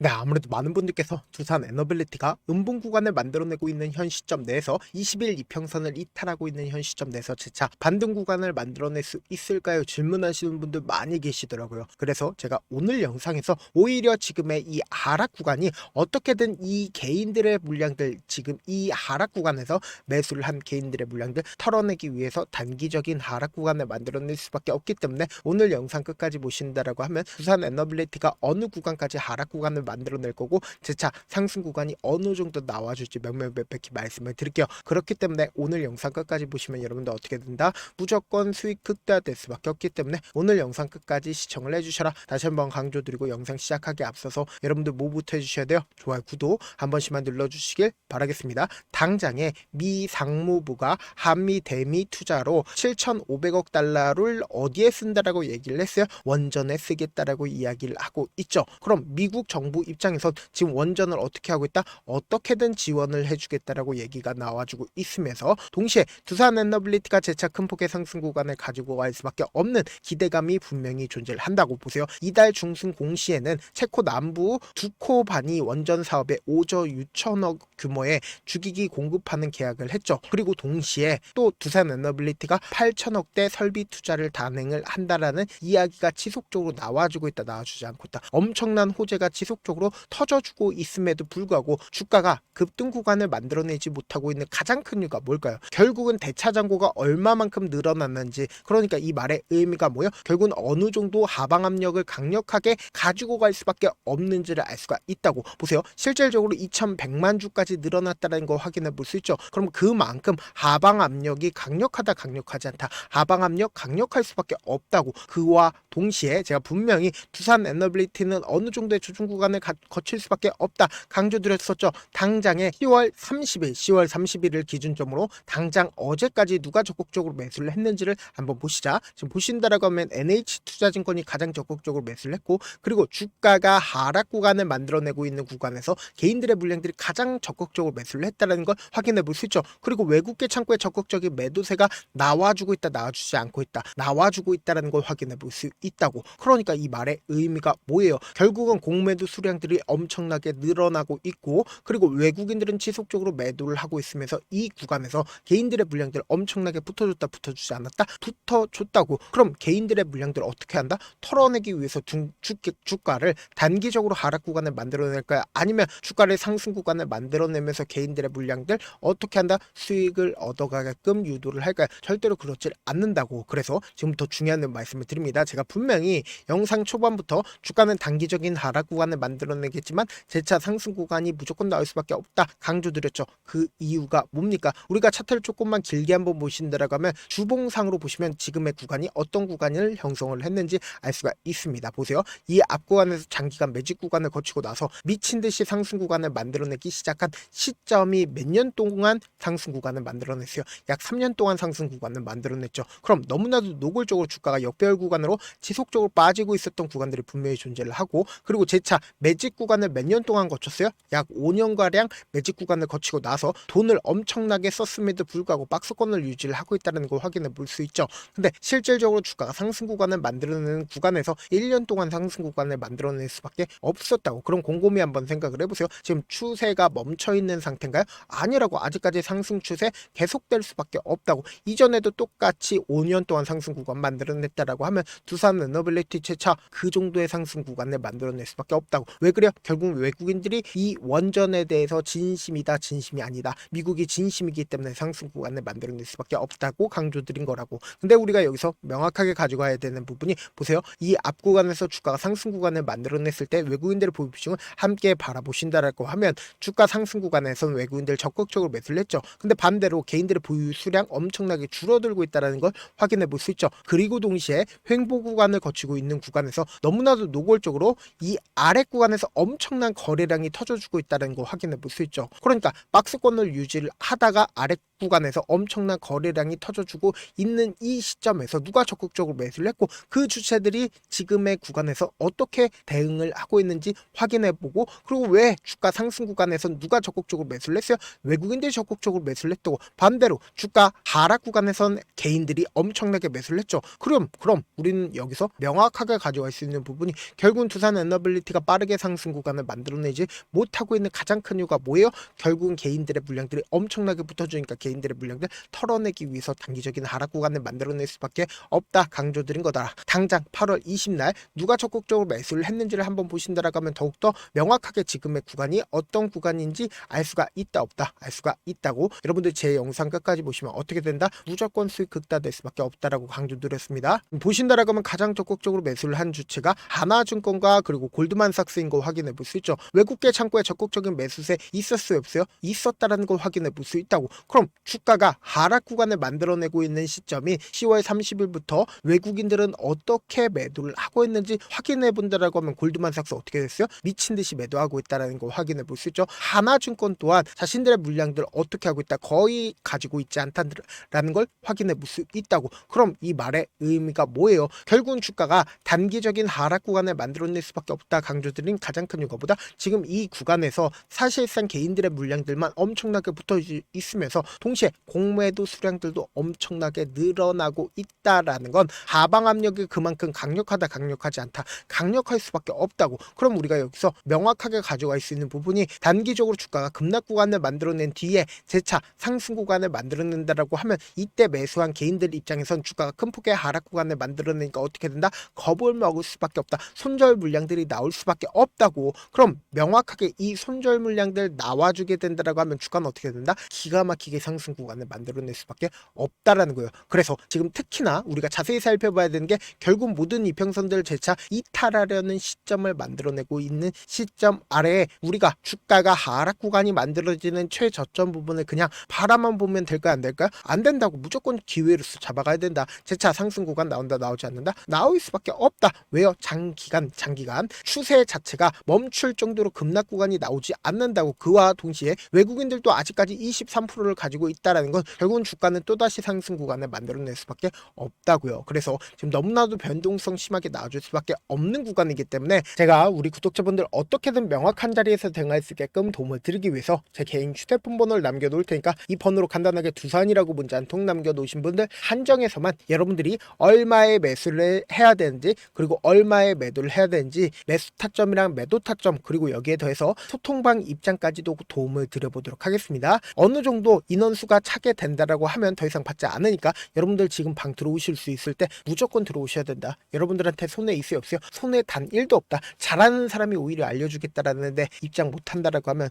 네, 아무래도 많은 분들께서 두산 에너빌리티가 음봉 구간을 만들어내고 있는 현 시점 내에서 20일 이평선을 이탈하고 있는 현 시점 내에서 재차 반등 구간을 만들어낼 수 있을까요? 질문하시는 분들 많이 계시더라고요. 그래서 제가 오늘 영상에서 오히려 지금의 이 하락 구간이 어떻게든 이 개인들의 물량들, 지금 이 하락 구간에서 매수를 한 개인들의 물량들 털어내기 위해서 단기적인 하락 구간을 만들어낼 수밖에 없기 때문에 오늘 영상 끝까지 보신다라고 하면 두산 에너빌리티가 어느 구간까지 하락 구간을 만들어낼 거고 재차 상승 구간이 어느 정도 나와줄지 명명백백히 말씀을 드릴게요. 그렇기 때문에 오늘 영상 끝까지 보시면 여러분들 어떻게 된다? 무조건 수익 극대화될 수밖에 없기 때문에 오늘 영상 끝까지 시청을 해주셔라. 다시 한번 강조드리고 영상 시작하기에 앞서서 여러분들 뭐부터 해주셔야 돼요? 좋아요, 구독 한 번씩만 눌러주시길 바라겠습니다. 당장에 미 상무부가 한미 대미 투자로 7,500억 달러를 어디에 쓴다라고 얘기를 했어요? 원전에 쓰겠다라고 이야기를 하고 있죠. 그럼 미국 정부 입장에선 지금 원전을 어떻게 하고 있다? 어떻게든 지원을 해주겠다라고 얘기가 나와주고 있으면서 동시에 두산 에너빌리티가 재차 큰 폭의 상승 구간을 가지고 갈 수밖에 없는 기대감이 분명히 존재를 한다고 보세요. 이달 중순 공시에는 체코 남부 두코바니 원전 사업에 5조 6천억 규모의 주기기 공급하는 계약을 했죠. 그리고 동시에 또 두산 에너빌리티가 8천억대 설비 투자를 단행을 한다라는 이야기가 지속적으로 나와주고 있다, 나와주지 않고 있다. 엄청난 호재가 지속적으로 터져주고 있음에도 불구하고 주가가 급등 구간을 만들어내지 못하고 있는 가장 큰 이유가 뭘까요? 결국은 대차 잔고가 얼마만큼 늘어났는지, 그러니까 이 말의 의미가 뭐예요? 결국은 어느 정도 하방 압력을 강력하게 가지고 갈 수밖에 없는지를 알 수가 있다고 보세요. 실질적으로 2,100만 주까지 늘어났다는 거 확인해 볼 수 있죠. 그럼 그만큼 하방 압력이 강력하다, 강력하지 않다, 하방 압력 강력할 수밖에 없다고. 그와 동시에 제가 분명히 두산 에너빌리티는 어느 정도의 조정 구간을 거칠 수밖에 없다 강조드렸었죠. 당장에 10월 30일을 기준점으로 당장 어제까지 누가 적극적으로 매수를 했는지를 한번 보시자. 지금 보신다라고 하면 NH투자증권이 가장 적극적으로 매수를 했고, 그리고 주가가 하락 구간을 만들어내고 있는 구간에서 개인들의 물량들이 가장 적극적으로 매수를 했다는 걸 확인해 볼 수 있죠. 그리고 외국계 창구에 적극적인 매도세가 나와주고 있다, 나와주지 않고 있다, 나와주고 있다는 걸 확인해 볼 수 있다고. 그러니까 이 말의 의미가 뭐예요? 결국은 공매도 수량들이 엄청나게 늘어나고 있고, 그리고 외국인들은 지속적으로 매도를 하고 있으면서 이 구간에서 개인들의 물량들 엄청나게 붙어줬다, 붙어주지 않았다, 붙어줬다고. 그럼 개인들의 물량들 어떻게 한다? 털어내기 위해서 주가를 단기적으로 하락 구간을 만들어낼까요? 아니면 주가를 상승 구간을 만들어내면서 개인들의 물량들 어떻게 한다? 수익을 얻어가게끔 유도를 할까요? 절대로 그렇지 않는다고. 그래서 지금부터 중요한 말씀을 드립니다. 제가 분명히 영상 초반부터 주가는 단기적인 하락 구간을 만들어내겠지만 재차 상승 구간이 무조건 나올 수밖에 없다 강조드렸죠. 그 이유가 뭡니까? 우리가 차트를 조금만 길게 한번 보신다라고 하면 주봉상으로 보시면 지금의 구간이 어떤 구간을 형성을 했는지 알 수가 있습니다. 보세요. 이 앞 구간에서 장기간 매직 구간을 거치고 나서 미친 듯이 상승 구간을 만들어내기 시작한 시점이 몇 년 동안 상승 구간을 만들어냈어요. 약 3년 동안 상승 구간을 만들어냈죠. 그럼 너무나도 노골적으로 주가가 역배열 구간으로 지속적으로 빠지고 있었던 구간들이 분명히 존재를 하고, 그리고 재차 매직 구간을 몇 년 동안 거쳤어요? 약 5년가량 매직 구간을 거치고 나서 돈을 엄청나게 썼음에도 불구하고 박스권을 유지를 하고 있다는 걸 확인해 볼 수 있죠. 근데 실질적으로 주가가 상승 구간을 만들어내는 구간에서 1년 동안 상승 구간을 만들어낼 수밖에 없었다고. 그럼 곰곰이 한번 생각을 해보세요. 지금 추세가 멈춰 있는 상태인가요? 아니라고. 아직까지 상승 추세 계속될 수밖에 없다고. 이전에도 똑같이 5년 동안 상승 구간 만들어냈다라고 하면 두산 에너빌리티 재차 그 정도의 상승 구간을 만들어낼 수밖에 없다고. 왜 그래요? 결국 외국인들이 이 원전에 대해서 진심이다, 진심이 아니다, 미국이 진심이기 때문에 상승 구간을 만들어낼 수밖에 없다고 강조드린 거라고. 근데 우리가 여기서 명확하게 가져가야 되는 부분이, 보세요. 이 앞 구간에서 주가가 상승 구간을 만들어냈을 때 외국인들의 보유 비중을 함께 바라보신다라고 하면 주가 상승 구간에서는 외국인들 적극적으로 매수를 했죠. 근데 반대로 개인들의 보유 수량 엄청나게 줄어들고 있다는 걸 확인해 볼 수 있죠. 그리고 동시에 횡보 구간을 거치고 있는 구간에서 너무나도 노골적으로 이 아래 구간에서 엄청난 거래량이 터져주고 있다는 걸 확인해 볼 수 있죠. 그러니까 박스권을 유지를 하다가 아래 구간에서 엄청난 거래량이 터져주고 있는 이 시점에서 누가 적극적으로 매수를 했고 그 주체들이 지금의 구간에서 어떻게 대응을 하고 있는지 확인해보고, 그리고 왜 주가 상승 구간에서 누가 적극적으로 매수를 했어요? 외국인들이 적극적으로 매수를 했고, 반대로 주가 하락 구간에선 개인들이 엄청나게 매수를 했죠. 그럼 우리는 여기서 명확하게 가져갈 수 있는 부분이, 결국은 두산 에너빌리티가 빠르게 상승 구간을 만들어내지 못하고 있는 가장 큰 이유가 뭐예요? 결국은 개인들의 물량들이 엄청나게 붙어주니까 개인들의 물량들 털어내기 위해서 단기적인 하락 구간을 만들어낼 수밖에 없다 강조드린 거다. 당장 8월 20날 누가 적극적으로 매수를 했는지를 한번 보신다라고 하면 더욱더 명확하게 지금의 구간이 어떤 구간인지 알 수가 있다 없다 알 수가 있다고. 여러분들 제 영상 끝까지 보시면 어떻게 된다? 무조건 수익 극다될 수밖에 없다라고 강조드렸습니다. 보신다라고 하면 가장 적극적으로 매수를 한 주체가 하나증권과 그리고 골드만삭스인 거 확인해 볼 수 있죠. 외국계 창구에 적극적인 매수세 있었어요 없어요? 있었다라는 걸 확인해 볼 수 있다고. 그럼 주가가 하락 구간을 만들어내고 있는 시점이 10월 30일부터 외국인들은 어떻게 매도를 하고 있는지 확인해 본다라고 하면 골드만삭스 어떻게 됐어요? 미친 듯이 매도하고 있다라는 걸 확인해 볼 수 있죠. 하나증권 또한 자신들의 물량들 어떻게 하고 있다, 거의 가지고 있지 않다라는 걸 확인해 볼 수 있다고. 그럼 이 말의 의미가 뭐예요? 결국은 주가가 단기적인 하락 구간을 만들어낼 수밖에 없다 강조드린 가장 큰 이유보다 지금 이 구간에서 사실상 개인들의 물량들만 엄청나게 붙어 있으면서 동시에 공매도 수량들도 엄청나게 늘어나고 있다라는 건 하방 압력이 그만큼 강력하지 않다, 강력할 수밖에 없다고. 그럼 우리가 여기서 명확하게 가져갈 수 있는 부분이, 단기적으로 주가가 급락 구간을 만들어낸 뒤에 재차 상승 구간을 만들어낸다라고 하면 이때 매수한 개인들 입장에선 주가가 큰 폭의 하락 구간을 만들어내니까 어떻게 된다? 겁을 먹을 수밖에 없다. 손절 물량들이 나올 수밖에 없다고. 그럼 명확하게 이 손절 물량들 나와주게 된다라고 하면 주가는 어떻게 된다? 기가 막히게 상승 구간을 만들어낼 수밖에 없다라는 거예요. 그래서 지금 특히나 우리가 자세히 살펴봐야 되는 게, 결국 모든 이평선들 재차 이탈하려는 시점을 만들어내고 있는 시점 아래에 우리가 주가가 하락 구간이 만들어지는 최저점 부분을 그냥 바라만 보면 될까요? 안 될까요? 안 된다고. 무조건 기회로서 잡아가야 된다. 재차 상승 구간 나온다, 나오지 않는다? 나올 수밖에 없다. 왜요? 장기간 추세 자체가 멈출 정도로 급락 구간이 나오지 않는다고. 그와 동시에 외국인들도 아직까지 23%를 가지고 있다라는 건 결국은 주가는 또다시 상승 구간을 만들어낼 수밖에 없다고요. 그래서 지금 너무나도 변동성 심하게 나와줄 수밖에 없는 구간이기 때문에 제가 우리 구독자분들 어떻게든 명확한 자리에서 대응할 수 있게끔 도움을 드리기 위해서 제 개인 휴대폰 번호를 남겨놓을 테니까 이 번호로 간단하게 두산이라고 문자 한 통 남겨놓으신 분들 한정해서만 여러분들이 얼마의 매수를 해야 되는지, 그리고 얼마의 매도를 해야 되는지, 매수 타점이랑 매도 타점, 그리고 여기에 더해서 소통방 입장까지도 도움을 드려보도록 하겠습니다. 어느 정도 인원수가 차게 된다라고 하면 더 이상 받지 않으니까 여러분들 지금 방 들어오실 수 있을 때 무조건 들어오셔야 된다. 여러분들한테 손해 있어요 없어요? 손해 단 1도 없다. 잘하는 사람이 오히려 알려주겠다라는데 입장 못한다라고 하면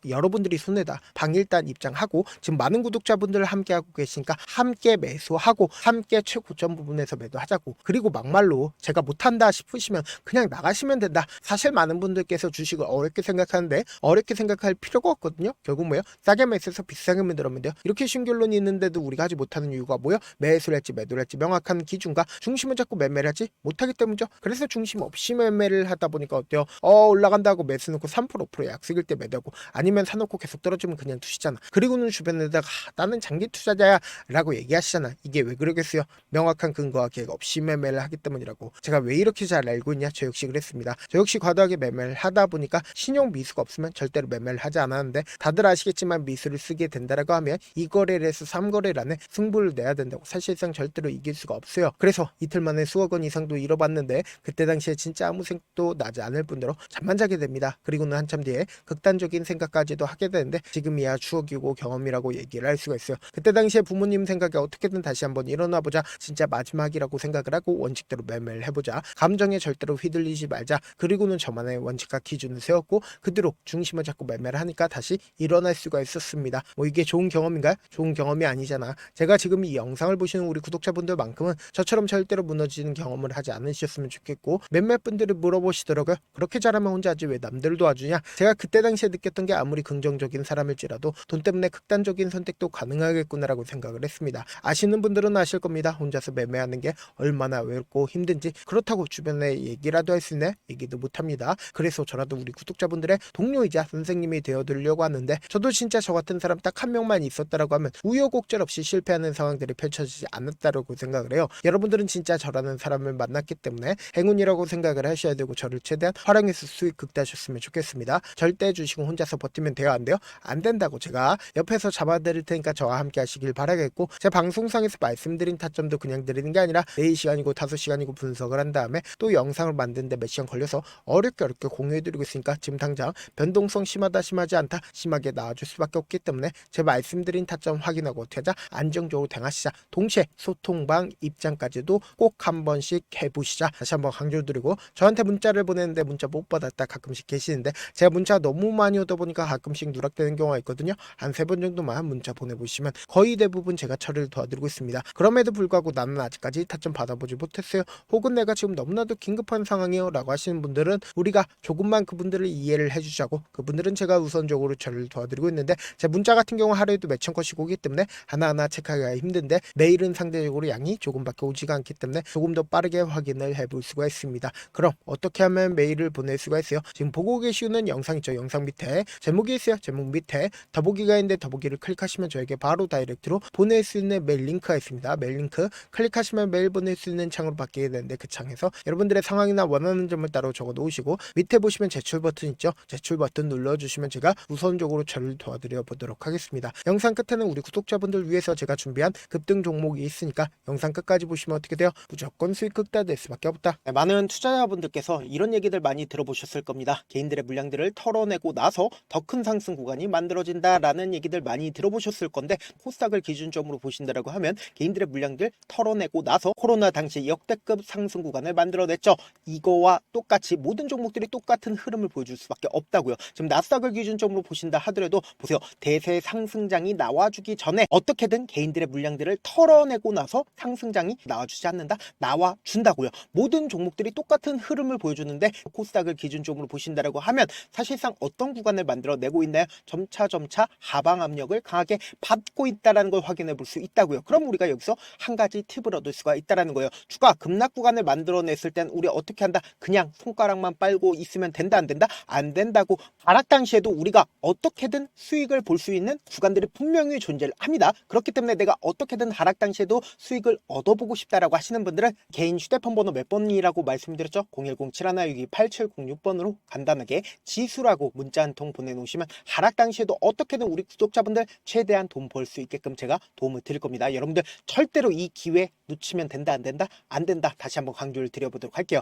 여러분들이 손해다. 방 일단 입장하고, 지금 많은 구독자분들 함께하고 계시니까 함께 매수하고 함께 최고점 부분에서 매도하자고. 그리고 막말로 제가 못한다 싶으시면 그냥 나가시면 된다. 사실 많은 분들께서 주식을 어렵게 생각하는데 어렵게 생각할 필요가 없거든요. 결국 뭐예요? 싸게 매수해서 비싸게 매도하면 돼요. 이렇게 신결론이 있는데도 우리가 하지 못하는 이유가 뭐예요? 매수를 할지 매도를 할지 명확한 기준과 중심을 잡고 매매를 하지 못하기 때문이죠. 그래서 중심 없이 매매를 하다 보니까 어때요? 올라간다고 매수 놓고 3% 5% 약속일 때 매도하고, 아니면 사놓고 계속 떨어지면 그냥 두시잖아. 그리고는 주변에다가 나는 장기 투자자야 라고 얘기하시잖아. 이게 왜 그러겠어요? 명확한 근거와 계획 없이 매매를 하기 때문이라고. 제가 왜 이렇게 잘 알고 있냐? 저 역시 그랬습니다. 저 역시 과도하게 매매를 하다 보니까 신용 미수가 없으면 절대로 매매를 하지 않았는데, 다들 아시겠지만 미수를 쓰게 된다라고 하면 2거래를 해서 3거래란에 승부를 내야 된다고. 사실상 절대로 이길 수가 없어요. 그래서 이틀 만에 수억 원 이상도 잃어봤는데, 그때 당시에 진짜 아무 생각도 나지 않을 뿐더러 잠만 자게 됩니다. 그리고는 한참 뒤에 극단적인 생각까지도 하게 되는데, 지금이야 추억이고 경험이라고 얘기를 할 수가 있어요. 그때 당시에 부모님 생각에 어떻게든 다시 한번 일어나보자, 진짜 마지막이라고 생각을 하고 원칙대로 매매를 해보자, 감정에 절대로 휘둘리지 말자, 그리고는 저만의 원칙과 기준을 세웠고 그대로 중심을 잡고 매매를 하니까 다시 일어날 수가 있었습니다. 뭐 이게 좋은 경험인가요? 좋은 경험이 아니잖아. 제가 지금 이 영상을 보시는 우리 구독자분들만큼은 저처럼 절대로 무너지는 경험을 하지 않으셨으면 좋겠고, 몇몇 분들이 물어보시더라고요. 그렇게 잘하면 혼자 하지 왜 남들 도와주냐? 제가 그때 당시에 느꼈던 게, 아무리 긍정적인 사람일지라도 돈 때문에 극단적인 선택도 가능하겠구나라고 생각을 했습니다. 아시는 분들은 아실 겁니다. 혼자서 매매하는 게 얼마나 외롭고 힘든지. 그렇다고 주변에 얘기라도 할 수 있네? 얘기도 못합니다. 그래서 저라도 우리 구독자분들의 동료이자 선생님이 되어드리려고 하는데, 저도 진짜 저 같은 사람 딱 한 명만 있으면 있었다라고 하면 우여곡절 없이 실패하는 상황들이 펼쳐지지 않았다라고 생각을 해요. 여러분들은 진짜 저라는 사람을 만났기 때문에 행운이라고 생각을 하셔야 되고 저를 최대한 활용해서 수익 극대하셨으면 좋겠습니다. 절대 주식은 혼자서 버티면 돼요? 안 돼요? 안 된다고 제가 옆에서 잡아드릴 테니까 저와 함께 하시길 바라겠고, 제 방송상에서 말씀드린 타점도 그냥 드리는 게 아니라 4시간이고 5시간이고 분석을 한 다음에 또 영상을 만드는데 몇 시간 걸려서 어렵게 공유해드리고 있으니까 지금 당장 변동성 심하다 심하지 않다 심하게 나와줄 수밖에 없기 때문에 제 말씀드린 타점 확인하고 어떻게 하자, 안정적으로 대응하시자, 동시에 소통방 입장까지도 꼭 한 번씩 해보시자 다시 한번 강조드리고, 저한테 문자를 보내는데 문자 못 받았다 가끔씩 계시는데 제가 문자 너무 많이 오다 보니까 가끔씩 누락되는 경우가 있거든요. 한 3번 정도만 문자 보내보시면 거의 대부분 제가 처리를 도와드리고 있습니다. 그럼에도 불구하고 나는 아직까지 타점 받아보지 못했어요, 혹은 내가 지금 너무나도 긴급한 상황이요 라고 하시는 분들은 우리가 조금만 그분들을 이해를 해주자고, 그분들은 제가 우선적으로 처리를 도와드리고 있는데, 제 문자 같은 경우 하루에도 몇천 건씩 오기 때문에 하나하나 체크하기가 힘든데 메일은 상대적으로 양이 조금밖에 오지가 않기 때문에 조금 더 빠르게 확인을 해볼 수가 있습니다. 그럼 어떻게 하면 메일을 보낼 수가 있어요? 지금 보고 계시는 영상 있죠? 영상 밑에 제목이 있어요. 제목 밑에 더보기가 있는데 더보기를 클릭하시면 저에게 바로 다이렉트로 보낼 수 있는 메일 링크가 있습니다. 메일 링크 클릭하시면 메일 보낼 수 있는 창으로 바뀌게 되는데, 그 창에서 여러분들의 상황이나 원하는 점을 따로 적어 놓으시고 밑에 보시면 제출 버튼 있죠? 제출 버튼 눌러주시면 제가 우선적으로 처리를 도와드려 보도록 하겠습니다. 영상 끝에는 우리 구독자분들 위해서 제가 준비한 급등 종목이 있으니까 영상 끝까지 보시면 어떻게 돼요? 무조건 수익 극대화될 수밖에 없다. 네, 많은 투자자분들께서 이런 얘기들 많이 들어보셨을 겁니다. 개인들의 물량들을 털어내고 나서 더 큰 상승 구간이 만들어진다라는 얘기들 많이 들어보셨을 건데, 코스닥을 기준점으로 보신다라고 하면 개인들의 물량들 털어내고 나서 코로나 당시 역대급 상승 구간을 만들어냈죠. 이거와 똑같이 모든 종목들이 똑같은 흐름을 보여줄 수밖에 없다고요. 지금 나스닥을 기준점으로 보신다 하더라도 보세요. 대세 상승장이 나와주기 전에 어떻게든 개인들의 물량들을 털어내고 나서 상승장이 나와주지 않는다? 나와준다고요. 모든 종목들이 똑같은 흐름을 보여주는데, 코스닥을 기준점으로 보신다라고 하면 사실상 어떤 구간을 만들어내고 있나요? 점차 하방 압력을 강하게 받고 있다는 걸 확인해 볼 수 있다고요. 그럼 우리가 여기서 한 가지 팁을 얻을 수가 있다는 거예요. 주가 급락 구간을 만들어냈을 땐 우리 어떻게 한다? 그냥 손가락만 빨고 있으면 된다? 안 된다? 안 된다고. 하락 당시에도 우리가 어떻게든 수익을 볼 수 있는 구간들이 분명히 존재를 합니다. 그렇기 때문에 내가 어떻게든 하락 당시에도 수익을 얻어보고 싶다라고 하시는 분들은 개인 휴대폰 번호 몇 번이라고 말씀드렸죠? 010-7162-8706번으로 간단하게 지수라고 문자 한 통 보내놓으시면 하락 당시에도 어떻게든 우리 구독자분들 최대한 돈 벌 수 있게끔 제가 도움을 드릴 겁니다. 여러분들 절대로 이 기회 놓치면 된다? 안 된다? 안 된다. 다시 한번 강조를 드려보도록 할게요.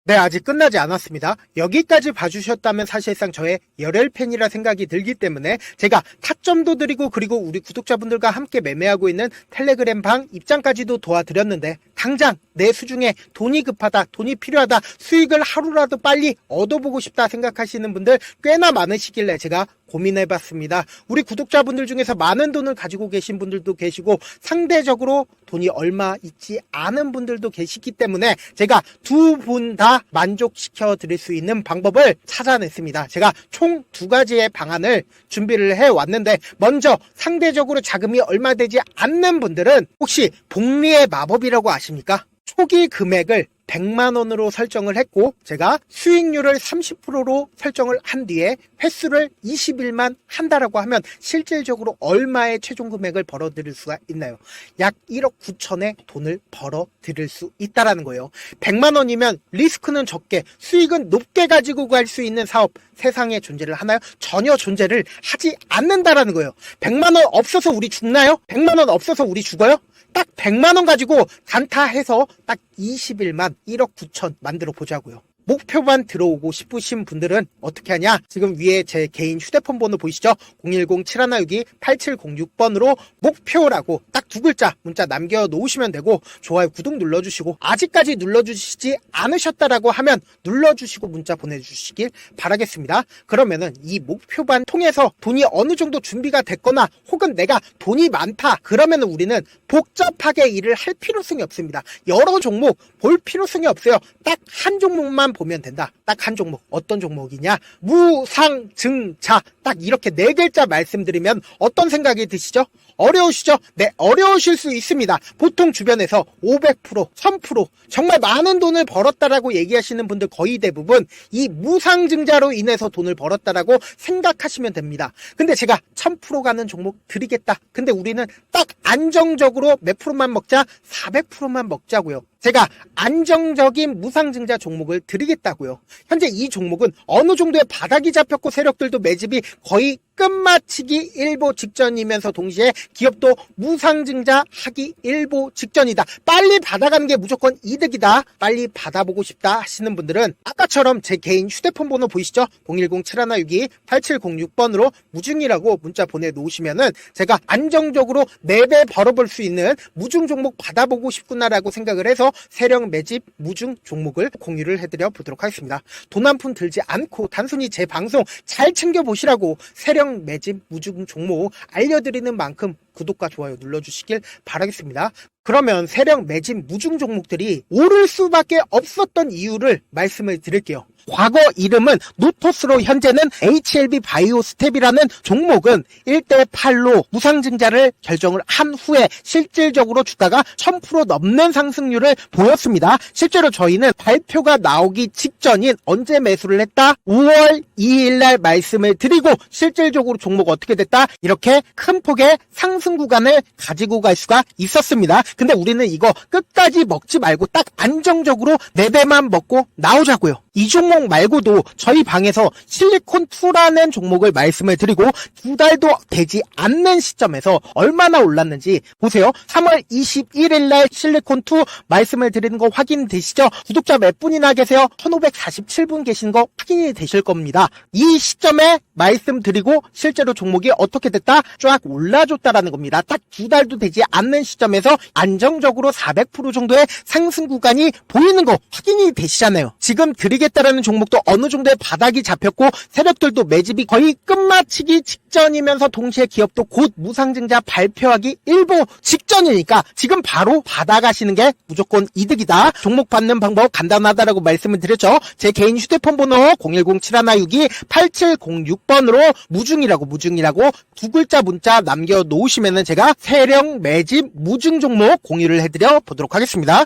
네, 아직 끝나지 않았습니다. 여기까지 봐주셨다면 사실상 저의 열혈 팬이라 생각이 들기 때문에 제가 타점도 드리고, 그리고 우리 구독자분들과 함께 매매하고 있는 텔레그램 방 입장까지도 도와드렸는데, 당장 내 수중에 돈이 급하다, 돈이 필요하다, 수익을 하루라도 빨리 얻어보고 싶다 생각하시는 분들 꽤나 많으시길래 제가 고민해봤습니다. 우리 구독자분들 중에서 많은 돈을 가지고 계신 분들도 계시고 상대적으로 돈이 얼마 있지 않은 분들도 계시기 때문에 제가 두 분 다 만족시켜 드릴 수 있는 방법을 찾아냈습니다. 제가 총 2가지의 방안을 준비를 해왔는데, 먼저 상대적으로 자금이 얼마 되지 않는 분들은 혹시 복리의 마법이라고 아십니까? 초기 금액을 100만원으로 설정을 했고, 제가 수익률을 30%로 설정을 한 뒤에 횟수를 20일만 한다라고 하면 실질적으로 얼마의 최종 금액을 벌어들일 수가 있나요? 약 1억 9천의 돈을 벌어들일 수 있다라는 거예요. 100만원이면 리스크는 적게 수익은 높게 가지고 갈 수 있는 사업 세상에 존재를 하나요? 전혀 존재를 하지 않는다라는 거예요. 100만원 없어서 우리 죽나요? 100만원 없어서 우리 죽어요? 딱 100만원 가지고 단타해서 딱 20일만 1억 9천 만들어 보자고요. 목표만 들어오고 싶으신 분들은 어떻게 하냐? 지금 위에 제 개인 휴대폰 번호 보이시죠? 010-7162-8706번으로 목표라고 딱 2글자 문자 남겨놓으시면 되고, 좋아요, 구독 눌러주시고, 아직까지 눌러주시지 않으셨다라고 하면 눌러주시고 문자 보내주시길 바라겠습니다. 그러면은 이 목표반 통해서 돈이 어느 정도 준비가 됐거나, 혹은 내가 돈이 많다 그러면은 우리는 복잡하게 일을 할 필요성이 없습니다. 여러 종목 볼 필요성이 없어요. 딱 한 종목만 보면 된다. 딱 한 종목. 어떤 종목이냐? 무상증자. 딱 이렇게 4글자 말씀드리면 어떤 생각이 드시죠? 어려우시죠? 네, 어려우실 수 있습니다. 보통 주변에서 500%, 1000% 정말 많은 돈을 벌었다라고 얘기하시는 분들 거의 대부분 이 무상증자로 인해서 돈을 벌었다라고 생각하시면 됩니다. 근데 제가 1000% 가는 종목 드리겠다. 근데 우리는 딱 안정적으로 몇 프로만 먹자? 400%만 먹자고요. 제가 안정적인 무상증자 종목을 드리겠다고요. 현재 이 종목은 어느 정도의 바닥이 잡혔고 세력들도 매집이 거의 끝마치기 일보 직전이면서 동시에 기업도 무상증자 하기 일보 직전이다. 빨리 받아가는 게 무조건 이득이다. 빨리 받아보고 싶다 하시는 분들은 아까처럼 제 개인 휴대폰 번호 보이시죠? 010-7162-8706번으로 무중이라고 문자 보내놓으시면은 제가 안정적으로 4배 벌어볼 수 있는 무중 종목 받아보고 싶구나라고 생각을 해서 세력 매집 무중 종목을 공유를 해드려 보도록 하겠습니다. 돈 한 푼 들지 않고 단순히 제 방송 잘 챙겨보시라고 세력 매집 무중 종목 알려드리는 만큼 구독과 좋아요 눌러주시길 바라겠습니다. 그러면 세력 매집 무중 종목들이 오를 수밖에 없었던 이유를 말씀을 드릴게요. 과거 이름은 노토스로 현재는 HLB 바이오스텝이라는 종목은 1대8로 무상증자를 결정을 한 후에 실질적으로 주가가 1000% 넘는 상승률을 보였습니다. 실제로 저희는 발표가 나오기 직전인 언제 매수를 했다? 5월 2일날 말씀을 드리고 실질적으로 종목 어떻게 됐다? 이렇게 큰 폭의 상승 구간을 가지고 갈 수가 있었습니다. 근데 우리는 이거 끝까지 먹지 말고 딱 안정적으로 4배만 먹고 나오자고요. 이 종목 말고도 저희 방에서 실리콘2라는 종목을 말씀을 드리고 2달도 되지 않는 시점에서 얼마나 올랐는지 보세요. 3월 21일날 실리콘2 말씀을 드리는 거 확인되시죠? 구독자 몇 분이나 계세요? 1547분 계신 거 확인이 되실 겁니다. 이 시점에 말씀드리고 실제로 종목이 어떻게 됐다? 쫙 올라줬다라는 겁니다. 딱 2달도 되지 않는 시점에서 안정적으로 400% 정도의 상승 구간이 보이는 거 확인이 되시잖아요. 지금 드리겠다라는 종목도 어느 정도의 바닥이 잡혔고 세력들도 매집이 거의 끝마치기 직전이면서 동시에 기업도 곧 무상증자 발표하기 일보 직전이니까 지금 바로 받아가시는 게 무조건 이득이다. 종목 받는 방법 간단하다라고 말씀을 드렸죠. 제 개인 휴대폰 번호 010-7162-8706번으로 무중이라고 2글자 문자 남겨놓으시면은 제가 세력 매집 무중 종목 공유를 해드려 보도록 하겠습니다.